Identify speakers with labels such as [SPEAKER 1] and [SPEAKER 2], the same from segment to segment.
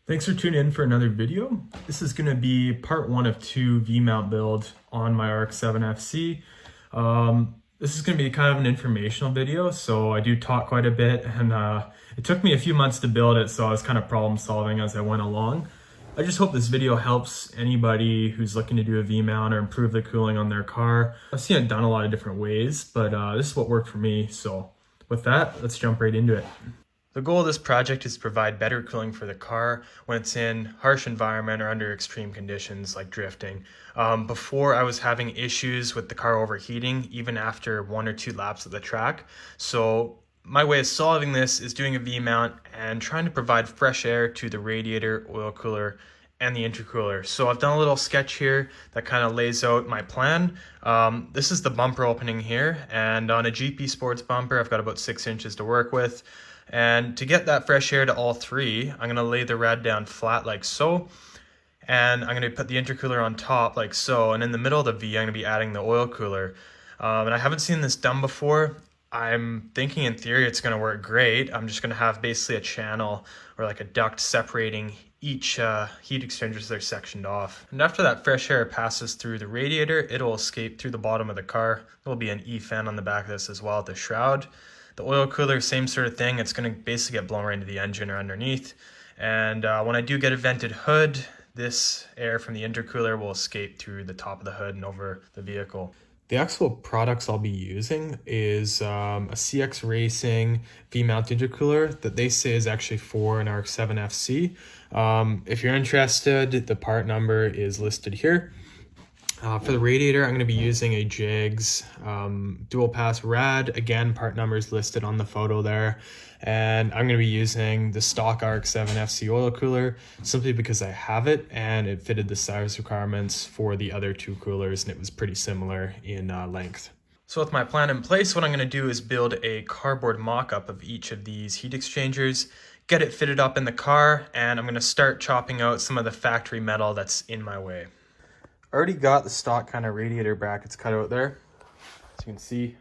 [SPEAKER 1] Thanks for tuning in for another video. This is going to be part one of two V-mount build on my RX7 FC. This is going to be kind of an informational video, so I do talk quite a bit, and it took me a few months to build it, so I was kind of problem solving as I went along. I just hope this video helps anybody who's looking to do a V-mount or improve the cooling on their car. I've seen it done a lot of different ways, but this is what worked for me. So with that, let's jump right into it. The goal of this project is to provide better cooling for the car when it's in harsh environment or under extreme conditions like drifting. Before I was having issues with the car overheating even after 1 or 2 laps of the track. So my way of solving this is doing a V-mount and trying to provide fresh air to the radiator, oil cooler, and the intercooler. So I've done a little sketch here that kind of lays out my plan. This is the bumper opening here, and on a GP Sports bumper I've got about 6 inches to work with. And to get that fresh air to all three, I'm going to lay the rad down flat like so, and I'm going to put the intercooler on top like so, and in the middle of the V I'm going to be adding the oil cooler. And I haven't seen this done before. I'm thinking in theory it's going to work great. I'm just going to have basically a channel or like a duct separating each heat exchangers that are sectioned off. And after that fresh air passes through the radiator, it'll escape through the bottom of the car. There'll be an E-fan on the back of this as well at the shroud. The oil cooler, same sort of thing. It's going to basically get blown right into the engine or underneath. And when I do get a vented hood, this air from the intercooler will escape through the top of the hood and over the vehicle. The actual products I'll be using is a CX Racing V-mount intercooler that they say is actually for an RX7 FC. If you're interested, the part number is listed here. For the radiator, I'm going to be using a Jigs dual pass rad. Again, part numbers listed on the photo there. And I'm going to be using the stock RX7 FC oil cooler simply because I have it and it fitted the size requirements for the other two coolers, and it was pretty similar in length. So with my plan in place, what I'm going to do is build a cardboard mock-up of each of these heat exchangers, get it fitted up in the car, and I'm going to start chopping out some of the factory metal that's in my way. Already got the stock kind of radiator brackets cut out there, as you can see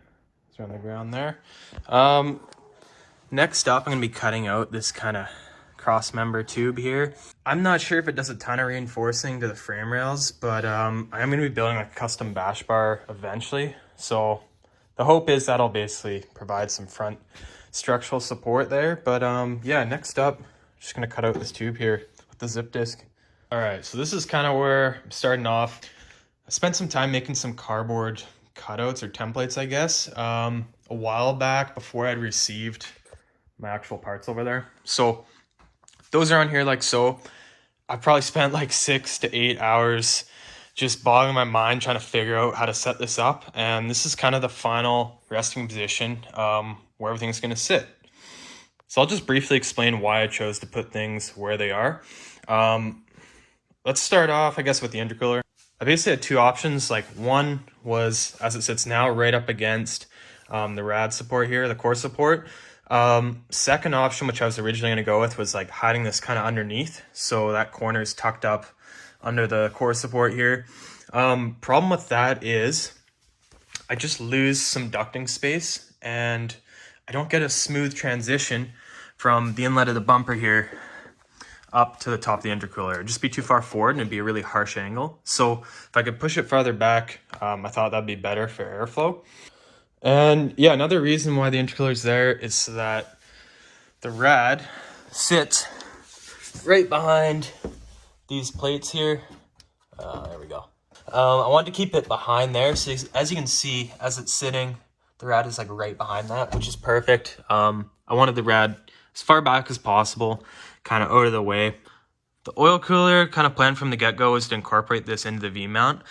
[SPEAKER 1] it's on the ground there. Next up, I'm going to be cutting out this kind of cross member tube here. I'm not sure if it does a ton of reinforcing to the frame rails, but I'm going to be building like a custom bash bar eventually. So the hope is that'll basically provide some front structural support there. But yeah, next up, just going to cut out this tube here with the zip disc. All right, so this is kind of where I'm starting off. I spent some time making some cardboard cutouts or templates, I guess, a while back before I'd received my actual parts over there. So those are on here like so. I probably spent like 6 to 8 hours just boggling my mind trying to figure out how to set this up. And this is kind of the final resting position where everything's going to sit. So I'll just briefly explain why I chose to put things where they are. Let's start off, I guess, with the intercooler. I basically had two options. Like one was, as it sits now, right up against the rad support here, the core support. Second option, which I was originally going to go with, was like hiding this kind of underneath. So that corner is tucked up under the core support here. Problem with that is I just lose some ducting space and I don't get a smooth transition from the inlet of the bumper here up to the top of the intercooler. It'd just be too far forward and it'd be a really harsh angle. So if I could push it farther back, I thought that'd be better for airflow. And yeah, another reason why the intercooler's there is so that the rad sits right behind these plates here. There we go. I wanted to keep it behind there. So as you can see, as it's sitting, the rad is like right behind that, which is perfect. I wanted the rad as far back as possible, kind of out of the way. The oil cooler kind of planned from the get-go was to incorporate this into the V-mount.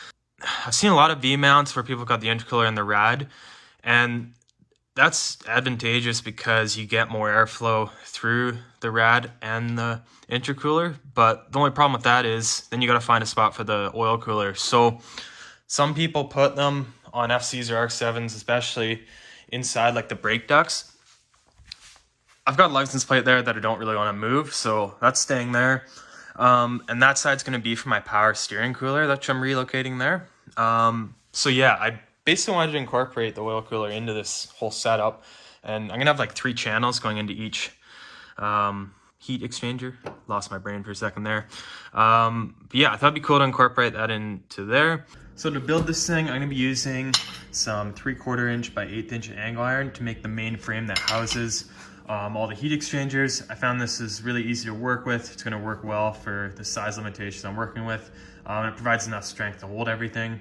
[SPEAKER 1] I've seen a lot of V-mounts where people got the intercooler and the rad, and that's advantageous because you get more airflow through the rad and the intercooler. But the only problem with that is then you got to find a spot for the oil cooler. So some people put them on FCs or RX7s, especially inside like the brake ducts. I've got a license plate there that I don't really want to move, so that's staying there. And that side's going to be for my power steering cooler that I'm relocating there. So yeah, I basically wanted to incorporate the oil cooler into this whole setup. And I'm going to have like 3 channels going into each heat exchanger. Lost my brain for a second there. But yeah, I thought it'd be cool to incorporate that into there. So to build this thing, I'm gonna be using some 3/4 inch by 1/8 inch angle iron to make the main frame that houses all the heat exchangers. I found this is really easy to work with. It's gonna work well for the size limitations I'm working with. And it provides enough strength to hold everything.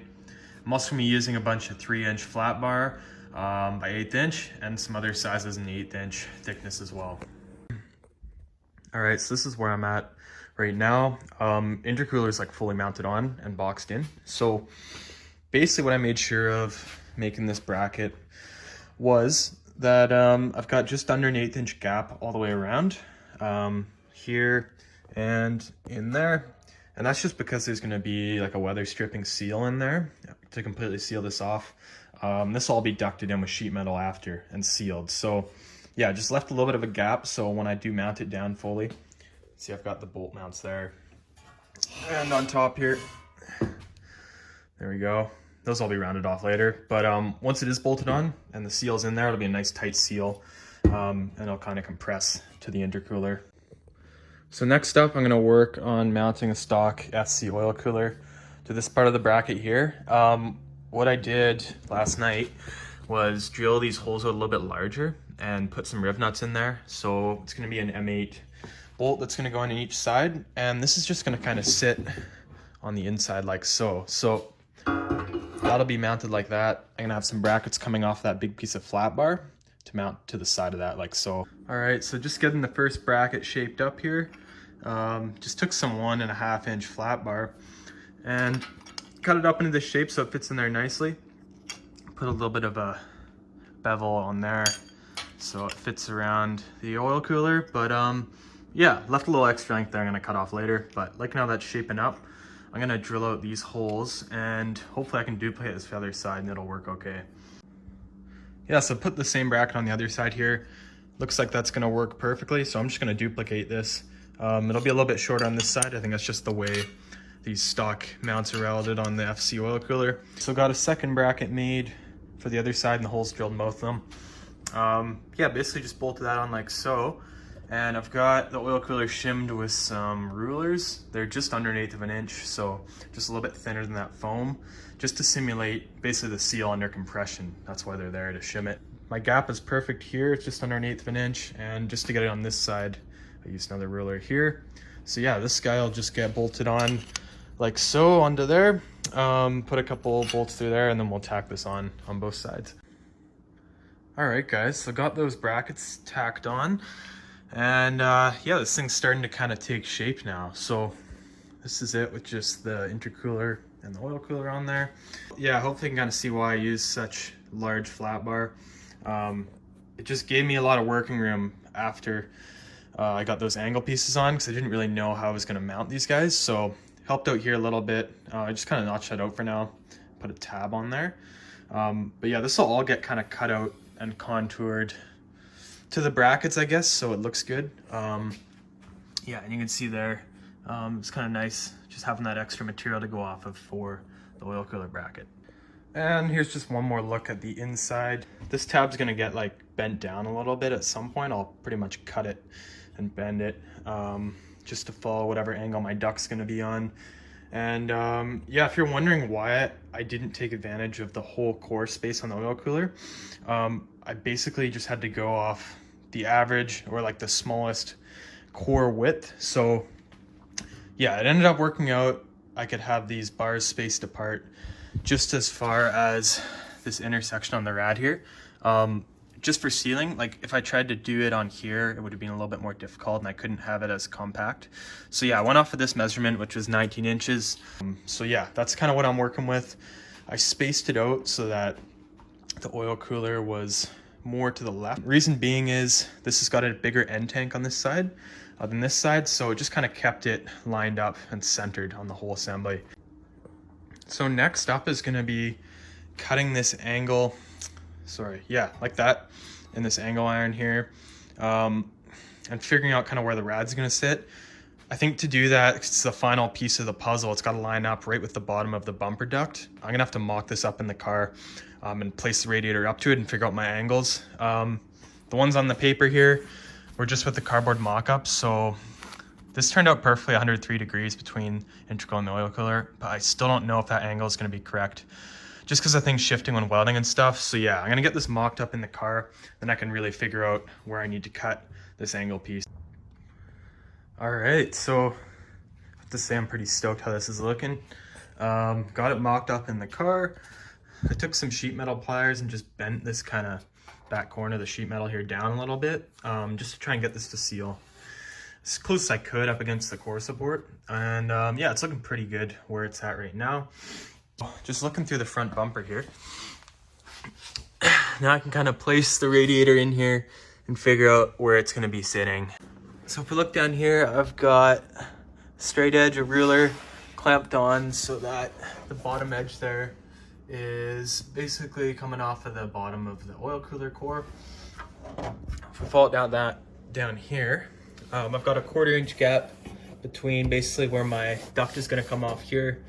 [SPEAKER 1] I'm also gonna be using a bunch of 3-inch flat bar by 1/8 inch and some other sizes in the 1/8 inch thickness as well. All right, so this is where I'm at right now. Intercooler is like fully mounted on and boxed in. So basically what I made sure of making this bracket was that I've got just under an 1/8 inch gap all the way around here and in there. And that's just because there's gonna be like a weather stripping seal in there to completely seal this off. This will all be ducted in with sheet metal after and sealed. So yeah, just left a little bit of a gap so when I do mount it down fully, see I've got the bolt mounts there. And on top here, there we go. Those will be rounded off later. But once it is bolted on and the seal's in there, it'll be a nice tight seal and it'll kind of compress to the intercooler. So next up, I'm gonna work on mounting a stock FC oil cooler to this part of the bracket here. What I did last night was drill these holes out a little bit larger and put some riv nuts in there. So it's gonna be an M8 bolt that's gonna go on each side. And this is just gonna kind of sit on the inside like so. So that'll be mounted like that. I'm gonna have some brackets coming off that big piece of flat bar to mount to the side of that like so. All right, so just getting the first bracket shaped up here. Just took some 1.5 inch flat bar and cut it up into this shape so it fits in there nicely. Put a little bit of a bevel on there so it fits around the oil cooler. But yeah, left a little extra length there I'm gonna cut off later. But liking how that's shaping up, I'm gonna drill out these holes and hopefully I can duplicate this for the other side and it'll work okay. Yeah, so put the same bracket on the other side here. Looks like that's gonna work perfectly, so I'm just gonna duplicate this. It'll be a little bit shorter on this side. I think that's just the way these stock mounts are welded on the FC oil cooler. So got a second bracket made for the other side and the holes drilled in both of them. Yeah, basically just bolted that on like so. And I've got the oil cooler shimmed with some rulers. They're just under 1/8 of an inch, so just a little bit thinner than that foam, just to simulate basically the seal under compression. That's why they're there, to shim it. My gap is perfect here. It's just under 1/8 of an inch. And just to get it on this side, I used another ruler here. So yeah, this guy will just get bolted on like so onto there. Put a couple bolts through there and then we'll tack this on both sides. All right guys, so got those brackets tacked on. And yeah, this thing's starting to kind of take shape now. So this is it with just the intercooler and the oil cooler on there. Yeah, hopefully you can kind of see why I use such large flat bar. It just gave me a lot of working room after I got those angle pieces on because I didn't really know how I was going to mount these guys. So helped out here a little bit. I just kind of notched that out for now. Put a tab on there. But yeah, this will all get kind of cut out and contoured to the brackets, I guess, so it looks good. Yeah, and you can see there, it's kind of nice just having that extra material to go off of for the oil cooler bracket. And here's just one more look at the inside. This tab's gonna get like bent down a little bit at some point. I'll pretty much cut it and bend it just to follow whatever angle my duct's gonna be on. And yeah, if you're wondering why I didn't take advantage of the whole core space on the oil cooler, I basically just had to go off the average or like the smallest core width. So yeah, it ended up working out. I could have these bars spaced apart just as far as this intersection on the rad here. Just for sealing, like if I tried to do it on here, it would have been a little bit more difficult and I couldn't have it as compact. So yeah, I went off of this measurement, which was 19 inches. So yeah, that's kind of what I'm working with. I spaced it out so that the oil cooler was more to the left. Reason being is this has got a bigger end tank on this side than this side, so it just kind of kept it lined up and centered on the whole assembly. So next up is going to be cutting this angle, like that, in this angle iron here, and figuring out kind of where the rad's going to sit. I think to do that, it's the final piece of the puzzle. It's got to line up right with the bottom of the bumper duct. I'm gonna have to mock this up in the car and place the radiator up to it and figure out my angles. The ones on the paper here we're just with the cardboard mock-up, so this turned out perfectly 103 degrees between intercooler and the oil cooler, but I still don't know if that angle is going to be correct just because of things shifting when welding and stuff. So yeah, I'm going to get this mocked up in the car, then I can really figure out where I need to cut this angle piece. All right, so I have to say I'm pretty stoked how this is looking. Got it mocked up in the car. I took some sheet metal pliers and just bent this kind of back corner of the sheet metal here down a little bit, just to try and get this to seal as close as I could up against the core support. And yeah, it's looking pretty good where it's at right now. Just looking through the front bumper here. Now I can kind of place the radiator in here and figure out where it's going to be sitting. So if we look down here, I've got straight edge, a ruler clamped on so that the bottom edge there is basically coming off of the bottom of the oil cooler core. If we fall down here, I've got a 1/4 inch gap between basically where my duct is going to come off here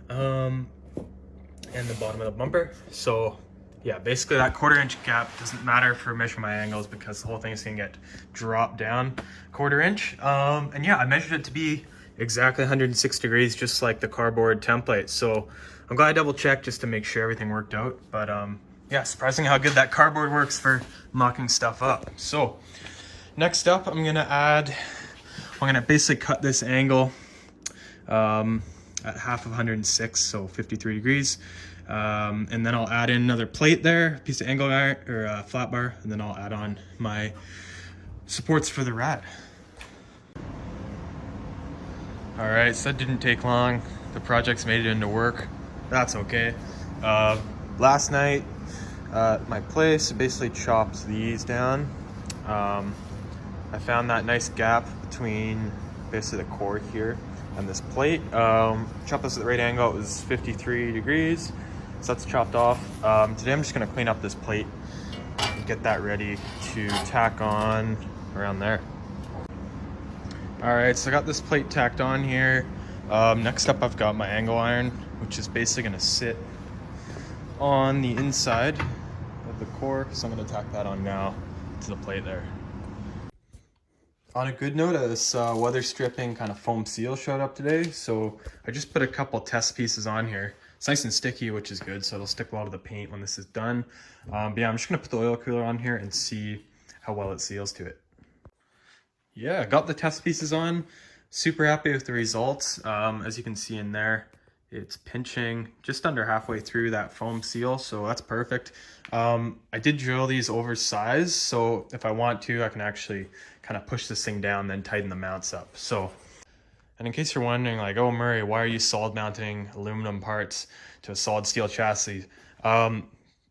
[SPEAKER 1] and the bottom of the bumper. So yeah, basically that 1/4 inch gap doesn't matter for measuring my angles because the whole thing is going to get dropped down 1/4 inch. And yeah, I measured it to be exactly 106 degrees, just like the cardboard template. So I'm glad I double checked just to make sure everything worked out. But yeah, surprising how good that cardboard works for mocking stuff up. So next up, I'm gonna basically cut this angle at half of 106, so 53 degrees. And then I'll add in another plate there, piece of angle iron or flat bar, and then I'll add on my supports for the rad. All right, so that didn't take long. The project's made it into work. That's okay. Last night at my place, I basically chopped these down. I found that nice gap between basically the core here and this plate. Chopped this at the right angle. It was 53 degrees, so that's chopped off. Today I'm just gonna clean up this plate and get that ready to tack on around there. All right, so I got this plate tacked on here. Next up, I've got my angle iron, which is basically gonna sit on the inside of the core. So I'm gonna tack that on now to the plate there. On a good note, this weather stripping kind of foam seal showed up today. So I just put a couple test pieces on here. It's nice and sticky, which is good. So it'll stick well to the paint when this is done. But yeah, I'm just gonna put the oil cooler on here and see how well it seals to it. Yeah, got the test pieces on. Super happy with the results. As you can see in there, it's pinching just under halfway through that foam seal, so that's perfect. I did drill these oversized, so if I want to, I can actually kind of push this thing down, then tighten the mounts up. So, and in case you're wondering, like, oh Murray, why are you solid mounting aluminum parts to a solid steel chassis?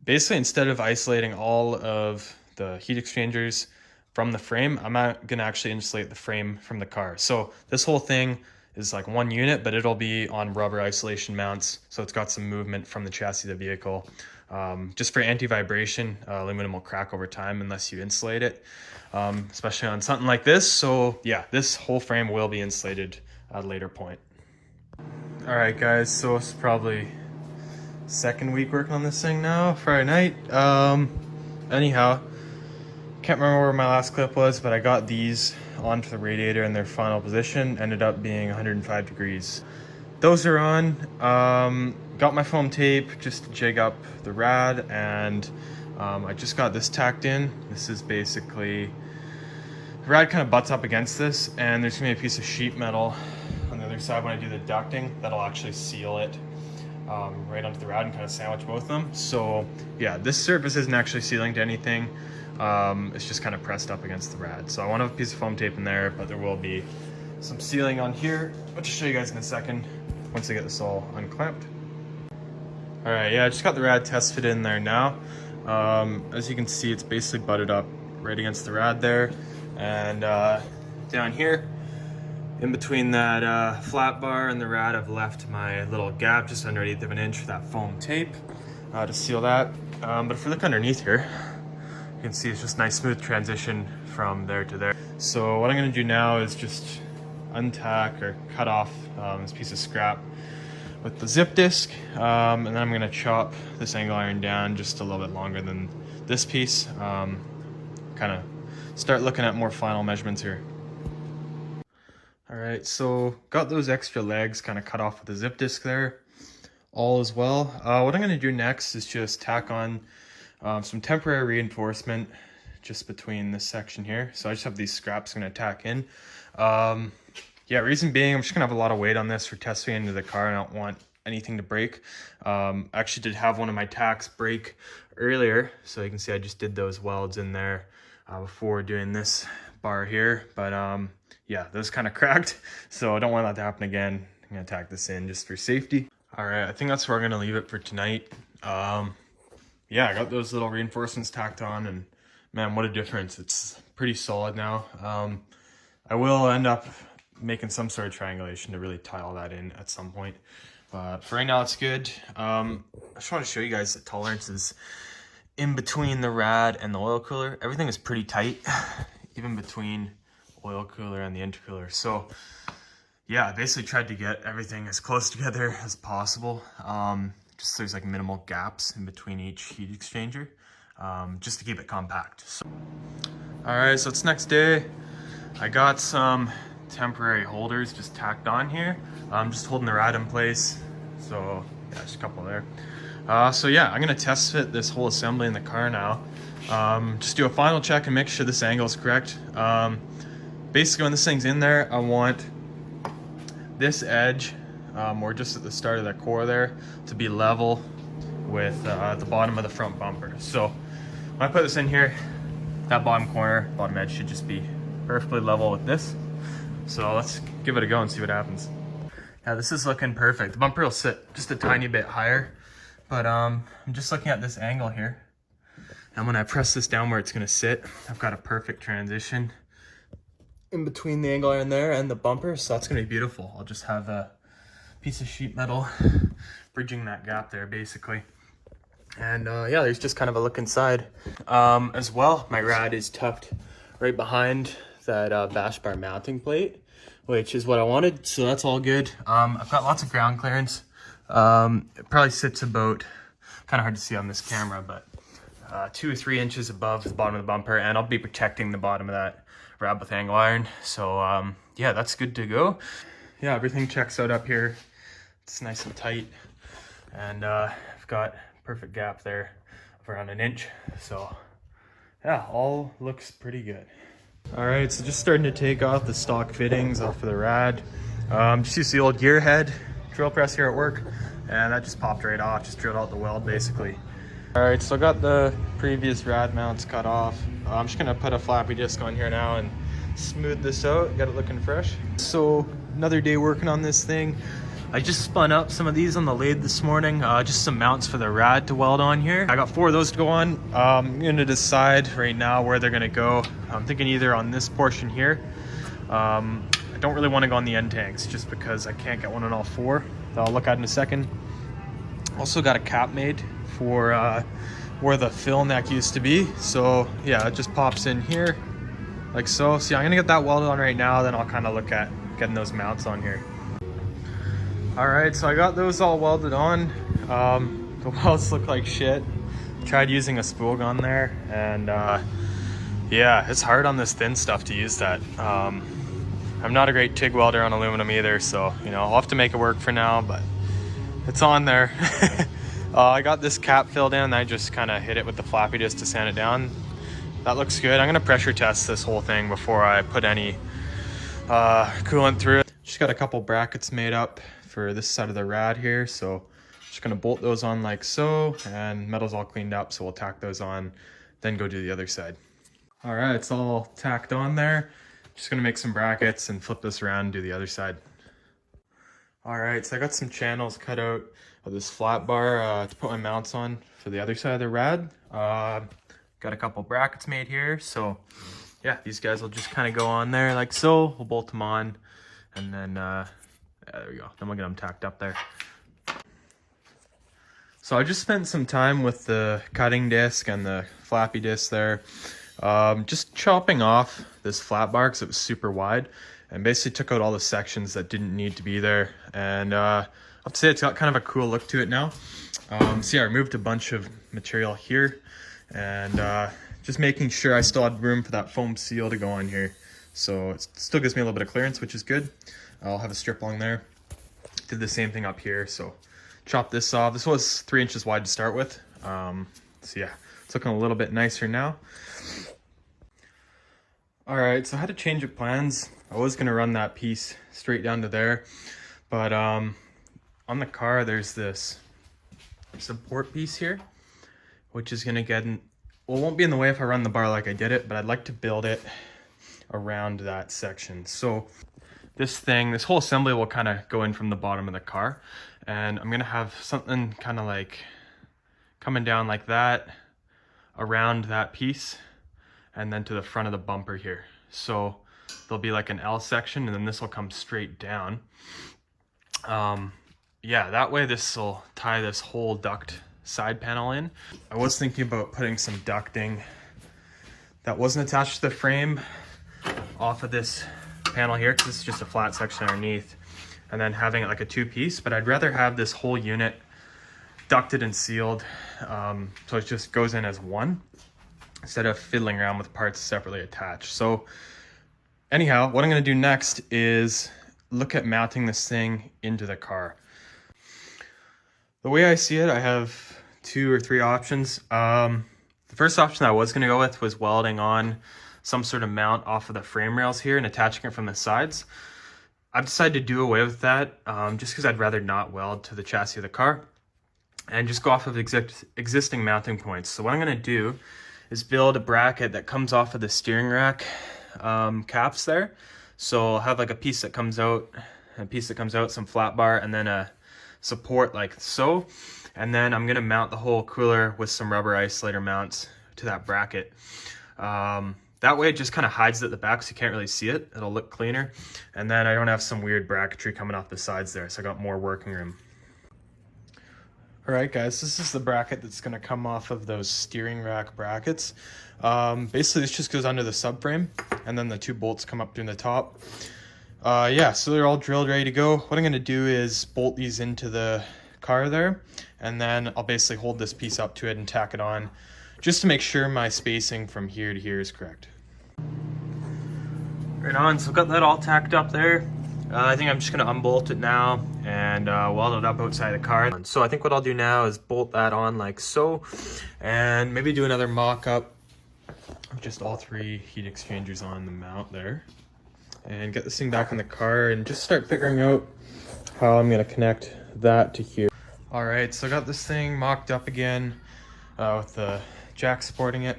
[SPEAKER 1] Basically, instead of isolating all of the heat exchangers from the frame, I'm not gonna actually insulate the frame from the car. So this whole thing is like one unit, but it'll be on rubber isolation mounts. So it's got some movement from the chassis of the vehicle. Just for anti-vibration, aluminum will crack over time unless you insulate it, especially on something like this. So yeah, this whole frame will be insulated at a later point. All right guys, so it's probably second week working on this thing now, Friday night. Anyhow, can't remember where my last clip was, but I got these onto the radiator in their final position. Ended up being 105 degrees. Those are on. Got my foam tape just to jig up the rad, and I just got this tacked in. This is basically, the rad kind of butts up against this, and there's gonna be a piece of sheet metal on the other side when I do the ducting that'll actually seal it right onto the rad and kind of sandwich both of them. So yeah, this surface isn't actually sealing to anything. It's just kind of pressed up against the rad. So I want to have a piece of foam tape in there, but there will be some sealing on here, which I'll show you guys in a second once I get this all unclamped. All right, yeah, I just got the rad test fit in there now. As you can see, it's basically butted up right against the rad there. And down here, in between that flat bar and the rad, I've left my little gap just under 1/8 of an inch for that foam tape to seal that. But if we look underneath here, you can see it's just nice smooth transition from there to there. So what I'm gonna do now is just untack or cut off this piece of scrap with the zip disc, and then I'm gonna chop this angle iron down just a little bit longer than this piece, kind of start looking at more final measurements here. All right, so got those extra legs kind of cut off with the zip disc there, all as well. What I'm gonna do next is just tack on some temporary reinforcement just between this section here. So I just have these scraps I'm gonna tack in. Yeah, reason being, I'm just gonna have a lot of weight on this for testing into the car. I don't want anything to break. I actually did have one of my tacks break earlier, so you can see I just did those welds in there before doing this bar here. But yeah, those kind of cracked, so I don't want that to happen again. I'm gonna tack this in just for safety. All right, I think that's where I'm gonna leave it for tonight. Yeah, I got those little reinforcements tacked on, and man, what a difference. It's pretty solid now. I will end up making some sort of triangulation to really tie all that in at some point. But for right now, it's good. I just want to show you guys the tolerances in between the rad and the oil cooler. Everything is pretty tight, even between oil cooler and the intercooler. So yeah, I basically tried to get everything as close together as possible. Just so there's like minimal gaps in between each heat exchanger, just to keep it compact. So, all right, so it's next day. I got some temporary holders just tacked on here. I'm just holding the rad in place. So yeah, just a couple there. So yeah, I'm gonna test fit this whole assembly in the car now. Just do a final check and make sure this angle is correct. Basically when this thing's in there, I want this edge, or just at the start of the core there, to be level with the bottom of the front bumper. So when I put this in here, that bottom corner, bottom edge should just be perfectly level with this. So let's give it a go and see what happens. Yeah, this is looking perfect. The bumper will sit just a tiny bit higher, but I'm just looking at this angle here. And when I press this down where it's gonna sit, I've got a perfect transition in between the angle iron there and the bumper, so that's gonna be beautiful. I'll just have a piece of sheet metal bridging that gap there basically. And yeah, there's just kind of a look inside. As well, my rad is tucked right behind that bash bar mounting plate, which is what I wanted, so that's all good. I've got lots of ground clearance. It probably sits about, kind of hard to see on this camera, but 2 or 3 inches above the bottom of the bumper, and I'll be protecting the bottom of that rad with angle iron. So yeah, that's good to go. Yeah, everything checks out up here. It's nice and tight, and I've got perfect gap there of around 1 inch. So yeah, all looks pretty good. All right, so just starting to take off the stock fittings off of the rad. Just used the old gear head drill press here at work, and that just popped right off. Just drilled out the weld basically. All right, so I got the previous rad mounts cut off. I'm just gonna put a flappy disc on here now and smooth this out, get it looking fresh. So another day working on this thing. I just spun up some of these on the lathe this morning, just some mounts for the rad to weld on here. I got 4 of those to go on. I'm gonna decide right now where they're gonna go. I'm thinking either on this portion here. I don't really wanna go on the end tanks just because I can't get one on all 4 that I'll look at in a second. Also got a cap made for where the fill neck used to be. So yeah, it just pops in here like so. So yeah, I'm gonna get that welded on right now, then I'll kind of look at getting those mounts on here. All right, so I got those all welded on. The welds look like shit. Tried using a spool gun there, and yeah, it's hard on this thin stuff to use that. I'm not a great TIG welder on aluminum either, so you know, I'll have to make it work for now, but it's on there. I got this cap filled in, and I just kind of hit it with the flappy disc to sand it down. That looks good. I'm gonna pressure test this whole thing before I put any coolant through it. Just got a couple brackets made up for this side of the rad here, so just gonna bolt those on like so, and metal's all cleaned up, so we'll tack those on, then go do the other side. All right, it's all tacked on there. Just gonna make some brackets and flip this around and do the other side. All right, so I got some channels cut out of this flat bar to put my mounts on for the other side of the rad. Got a couple brackets made here, so yeah, these guys will just kind of go on there like so. We'll bolt them on, and then yeah, there we go. Then we'll get them tacked up there. So I just spent some time with the cutting disc and the flappy disc there, just chopping off this flat bar because it was super wide, and basically took out all the sections that didn't need to be there. And I have to say it's got kind of a cool look to it now. So yeah, I removed a bunch of material here, and just making sure I still had room for that foam seal to go on here. So it still gives me a little bit of clearance, which is good. I'll have a strip along there. Did the same thing up here. So chop this off. This was 3 inches wide to start with. So yeah, it's looking a little bit nicer now. All right, so I had to change of plans. I was gonna run that piece straight down to there, but on the car, there's this support piece here, which is gonna get in, well, it won't be in the way if I run the bar like I did it, but I'd like to build it around that section. So this whole assembly will kind of go in from the bottom of the car, and I'm gonna have something kind of like coming down like that around that piece and then to the front of the bumper here. So there'll be like an L section, and then this will come straight down. Yeah, that way this will tie this whole duct side panel in. I was thinking about putting some ducting that wasn't attached to the frame off of this panel here, because this is just a flat section underneath, and then having it like a two-piece, but I'd rather have this whole unit ducted and sealed, so it just goes in as one instead of fiddling around with parts separately attached. So anyhow, what I'm going to do next is look at mounting this thing into the car. The way I see it, I have 2 or 3 options. The first option I was going to go with was welding on some sort of mount off of the frame rails here and attaching it from the sides. I've decided to do away with that just because I'd rather not weld to the chassis of the car and just go off of existing mounting points. So what I'm going to do is build a bracket that comes off of the steering rack caps there. So I'll have like a piece that comes out, some flat bar, and then a support like so. And then I'm gonna mount the whole cooler with some rubber isolator mounts to that bracket. That way it just kind of hides it at the back so you can't really see it. It'll look cleaner. And then I don't have some weird bracketry coming off the sides there, so I got more working room. All right, guys, this is the bracket that's gonna come off of those steering rack brackets. Basically, this just goes under the subframe, and then the 2 bolts come up through the top. Yeah, so they're all drilled, ready to go. What I'm gonna do is bolt these into the car there, and then I'll basically hold this piece up to it and tack it on, just to make sure my spacing from here to here is correct. Right on, so got that all tacked up there. I think I'm just gonna unbolt it now and weld it up outside the car. So I think what I'll do now is bolt that on like so, and maybe do another mock-up of just all 3 heat exchangers on the mount there, and get this thing back in the car and just start figuring out how I'm gonna connect that to here. All right, so I got this thing mocked up again with the jack supporting it,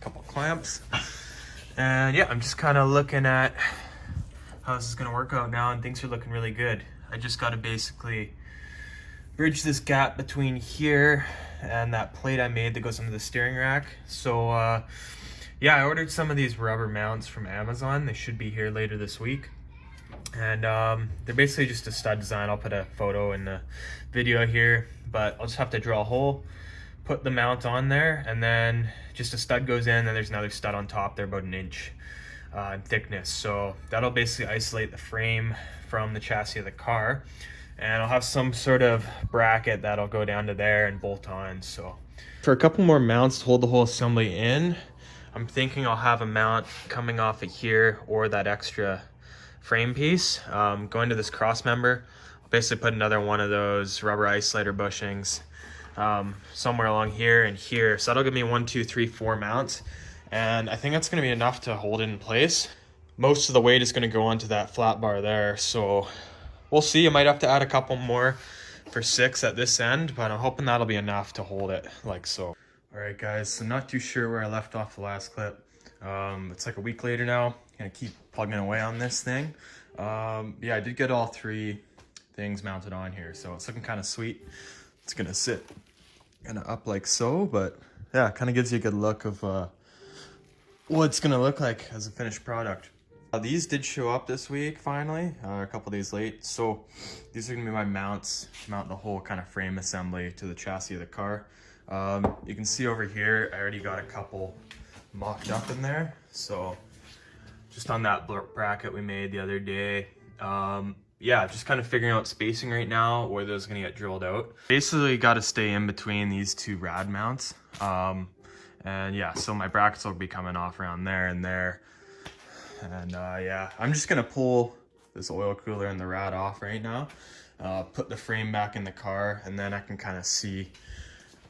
[SPEAKER 1] a couple clamps, and yeah, I'm just kind of looking at how this is gonna work out now, and things are looking really good. I just gotta basically bridge this gap between here and that plate I made that goes under the steering rack. So yeah, I ordered some of these rubber mounts from Amazon. They should be here later this week. And they're basically just a stud design. I'll put a photo in the video here, but I'll just have to drill a hole, put the mount on there, and then just a stud goes in, and there's another stud on top. They're about 1 inch in thickness. So that'll basically isolate the frame from the chassis of the car. And I'll have some sort of bracket that'll go down to there and bolt on. So for a couple more mounts to hold the whole assembly in, I'm thinking I'll have a mount coming off of here or that extra frame piece going to this cross member. I'll basically put another one of those rubber isolator bushings somewhere along here and here. So that'll give me 1, 2, 3, 4 mounts. And I think that's gonna be enough to hold it in place. Most of the weight is gonna go onto that flat bar there. So we'll see, I might have to add a couple more for 6 at this end, but I'm hoping that'll be enough to hold it like so. All right, guys, so not too sure where I left off the last clip. It's like a week later now. Gonna keep plugging away on this thing. Yeah, I did get all 3 things mounted on here, so it's looking kind of sweet. It's gonna sit kind of up like so, but yeah, kind of gives you a good look of what it's gonna look like as a finished product. These did show up this week finally, a couple days late. So these are gonna be my mounts, mount the whole kind of frame assembly to the chassis of the car. You can see over here, I already got a couple mocked up in there. So just on that bracket we made the other day. Yeah, just kind of figuring out spacing right now, where those are gonna get drilled out. Basically got to stay in between these 2 rad mounts. And yeah, so my brackets will be coming off around there and there. And yeah, I'm just gonna pull this oil cooler and the rad off right now, put the frame back in the car, and then I can kind of see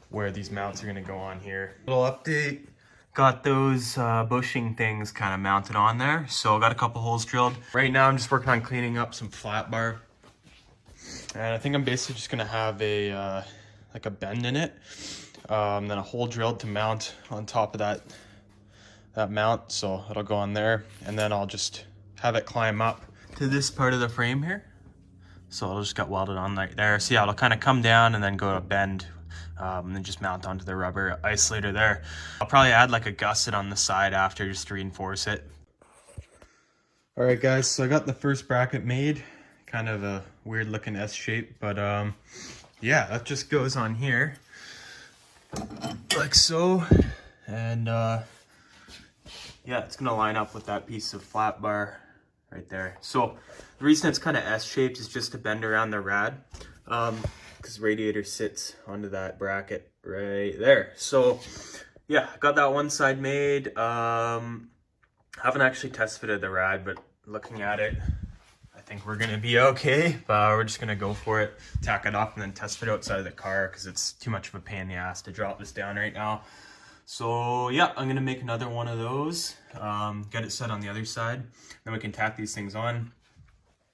[SPEAKER 1] where these mounts are gonna go on here. Little update, got those bushing things kind of mounted on there. So I got a couple holes drilled. Right now I'm just working on cleaning up some flat bar. And I think I'm basically just gonna have a like a bend in it, then a hole drilled to mount on top of that mount, so it'll go on there, and then I'll just have it climb up to this part of the frame here, so it'll just get welded on right there. So yeah, it'll kind of come down and then go to bend, and then just mount onto the rubber isolator there. I'll probably add like a gusset on the side after just to reinforce it. All right guys, so I got the first bracket made, kind of a weird looking S shape, but yeah, that just goes on here like so, and yeah, it's gonna line up with that piece of flat bar right there. So the reason it's kind of S-shaped is just to bend around the rad, because Radiator sits onto that bracket right there. So yeah, got that one side made. Haven't actually test fitted the rad, but looking at it, I think we're gonna be okay. But we're just gonna go for it, tack it up, and then test fit outside of the car because it's too much of a pain in the ass to drop this down right now. So yeah, I'm gonna make another one of those, get it set on the other side, then we can tack these things on.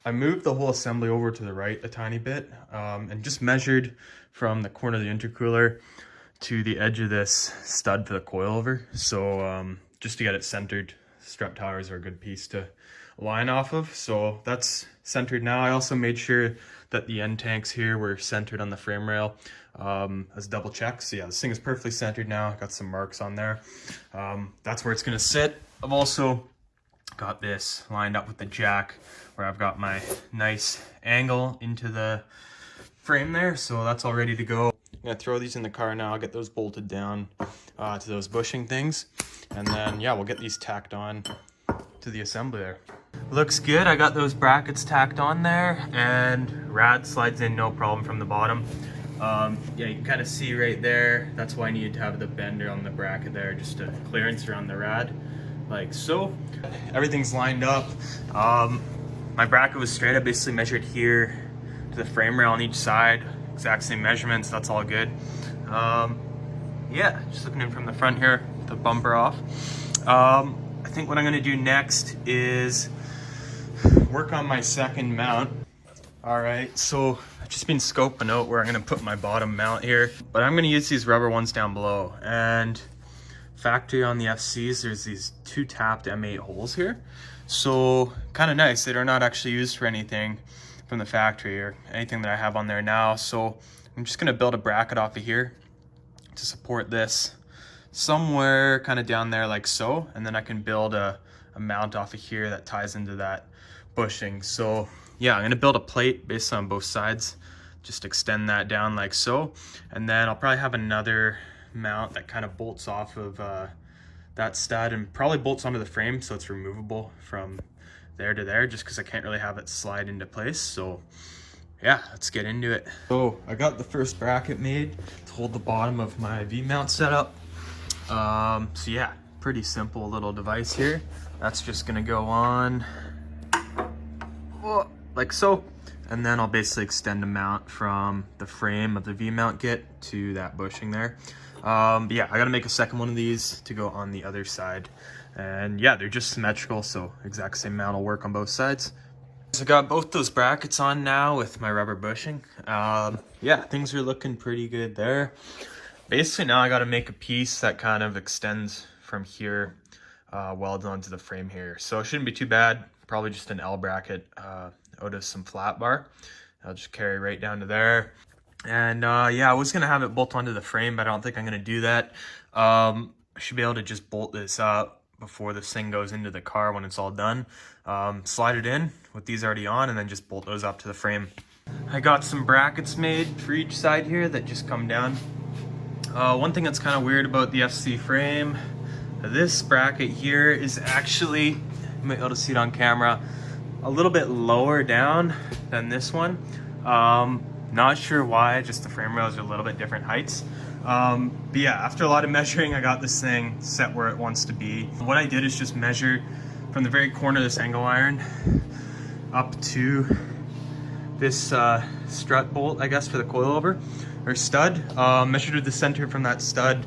[SPEAKER 1] I moved the whole assembly over to the right a tiny bit, and just measured from the corner of the intercooler to the edge of this stud for the coilover. So just to get it centered, strut towers are a good piece to line off of. So that's centered now. I also made sure that the end tanks here were centered on the frame rail, as double check. So yeah, this thing is perfectly centered now. Got some marks on there. That's where it's gonna sit. I've also got this lined up with the jack where I've got my nice angle into the frame there. So that's all ready to go. I'm gonna throw these in the car now, get those bolted down to those bushing things. And then yeah, we'll get these tacked on to the assembly there. Looks good. I got those brackets tacked on there, and rad slides in no problem from the bottom. Yeah, you can kind of see right there. That's why I needed to have the bender on the bracket there, just a clearance around the rad, like so. Everything's lined up. My bracket was straight. I basically measured here to the frame rail on each side, exact same measurements. That's all good. Yeah, just looking in from the front here, the bumper off. I think what I'm gonna do next is work on my second mount. All right, so I've just been scoping out where I'm gonna put my bottom mount here, but I'm gonna use these rubber ones down below. And factory on the FCs, there's these 2 tapped M8 holes here. So kind of nice. They're not actually used for anything from the factory or anything that I have on there now. So I'm just gonna build a bracket off of here to support this somewhere kind of down there like so, and then I can build a mount off of here that ties into that bushing. So yeah, I'm gonna build a plate based on both sides, just extend that down like so, and then I'll probably have another mount that kind of bolts off of that stud and probably bolts onto the frame, so it's removable from there to there, just because I can't really have it slide into place. So yeah, let's get into it. So I got the first bracket made to hold the bottom of my V-mount setup. So yeah, pretty simple little device here. That's just gonna go on like so, and then I'll basically extend a mount from the frame of the V-mount kit to that bushing there. But yeah, I gotta make a second one of these to go on the other side, and yeah, they're just symmetrical, so exact same mount will work on both sides. So I got both those brackets on now with my rubber bushing. Yeah, things are looking pretty good there. Basically now I gotta make a piece that kind of extends from here, welded onto the frame here. So it shouldn't be too bad. Probably just an L bracket out of some flat bar. I'll just carry right down to there. And yeah, I was gonna have it bolt onto the frame, but I don't think I'm gonna do that. I should be able to just bolt this up before this thing goes into the car when it's all done. Slide it in with these already on, and then just bolt those up to the frame. I got some brackets made for each side here that just come down. One thing that's kind of weird about the FC frame, this bracket here is actually, you might be able to see it on camera, a little bit lower down than this one. Not sure why, just the frame rails are a little bit different heights. But yeah, after a lot of measuring, I got this thing set where it wants to be. What I did is just measure from the very corner of this angle iron up to this strut bolt, I guess, for the coilover, or stud. Measured the center from that stud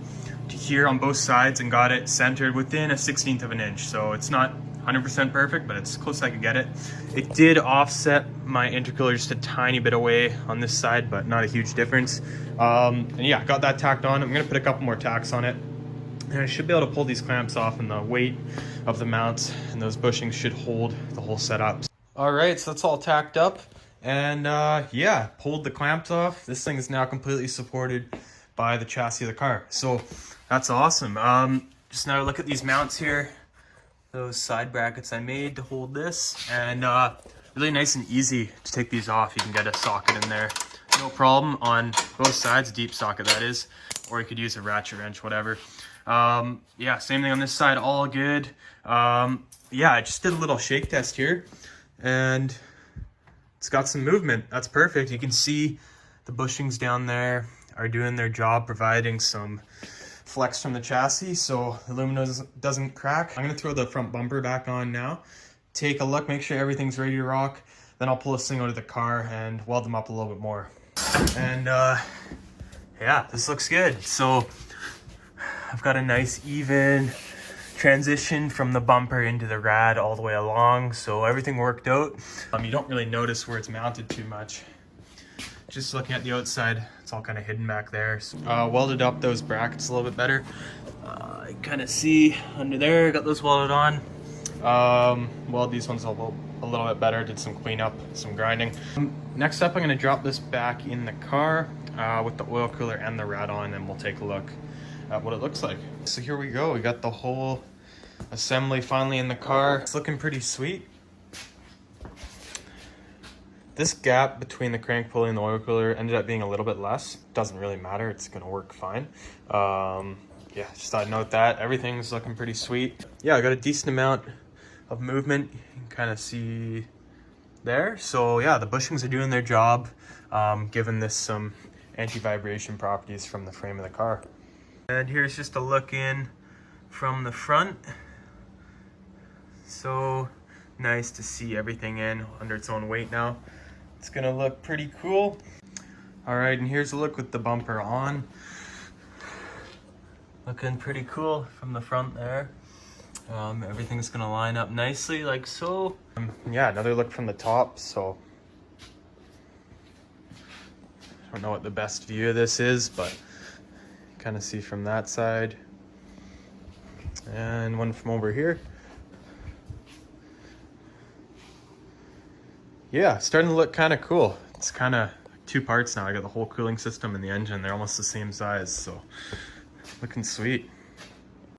[SPEAKER 1] to here on both sides and got it centered within a 1/16 of an inch. So it's not 100% perfect, but it's close as I could get it. It did offset my intercooler just a tiny bit away on this side, but not a huge difference. And yeah, got that tacked on. I'm gonna put a couple more tacks on it, and I should be able to pull these clamps off, and the weight of the mounts and those bushings should hold the whole setup. All right, so that's all tacked up, and yeah, pulled the clamps off. This thing is now completely supported by the chassis of the car, so that's awesome. Just now look at these mounts here. Those side brackets I made to hold this, and really nice and easy to take these off. You can get a socket in there, no problem, on both sides, deep socket that is, or you could use a ratchet wrench, whatever. Yeah, same thing on this side, all good. Yeah, I just did a little shake test here, and it's got some movement. That's perfect. You can see the bushings down there are doing their job, providing some flex from the chassis so the aluminum doesn't crack. I'm gonna throw the front bumper back on now, take a look, make sure everything's ready to rock, then I'll pull this thing out of the car and weld them up a little bit more. And yeah, this looks good. So I've got a nice even transition from the bumper into the rad all the way along, so everything worked out. You don't really notice where it's mounted too much. Just looking at the outside, it's all kind of hidden back there. So, welded up those brackets a little bit better. I kind of see under there, got those welded on. Weld these ones a little bit better, did some cleanup, some grinding. Next up, I'm gonna drop this back in the car with the oil cooler and the rad on, and we'll take a look at what it looks like. So here we go, we got the whole assembly finally in the car. It's looking pretty sweet. This gap between the crank pulley and the oil cooler ended up being a little bit less. Doesn't really matter, it's gonna work fine. Yeah, just thought I'd note that. Everything's looking pretty sweet. Yeah, I got a decent amount of movement. You can kind of see there. So yeah, the bushings are doing their job, giving this some anti-vibration properties from the frame of the car. And here's just a look in from the front. So nice to see everything in under its own weight now. It's gonna look pretty cool. All right, and here's a look with the bumper on. Looking pretty cool from the front there. Everything's gonna line up nicely like so. Yeah, another look from the top. So I don't know what the best view of this is, but kind of see from that side. And one from over here. Yeah, starting to look kind of cool. It's kind of two parts now. I got the whole cooling system and the engine. They're almost the same size, so looking sweet.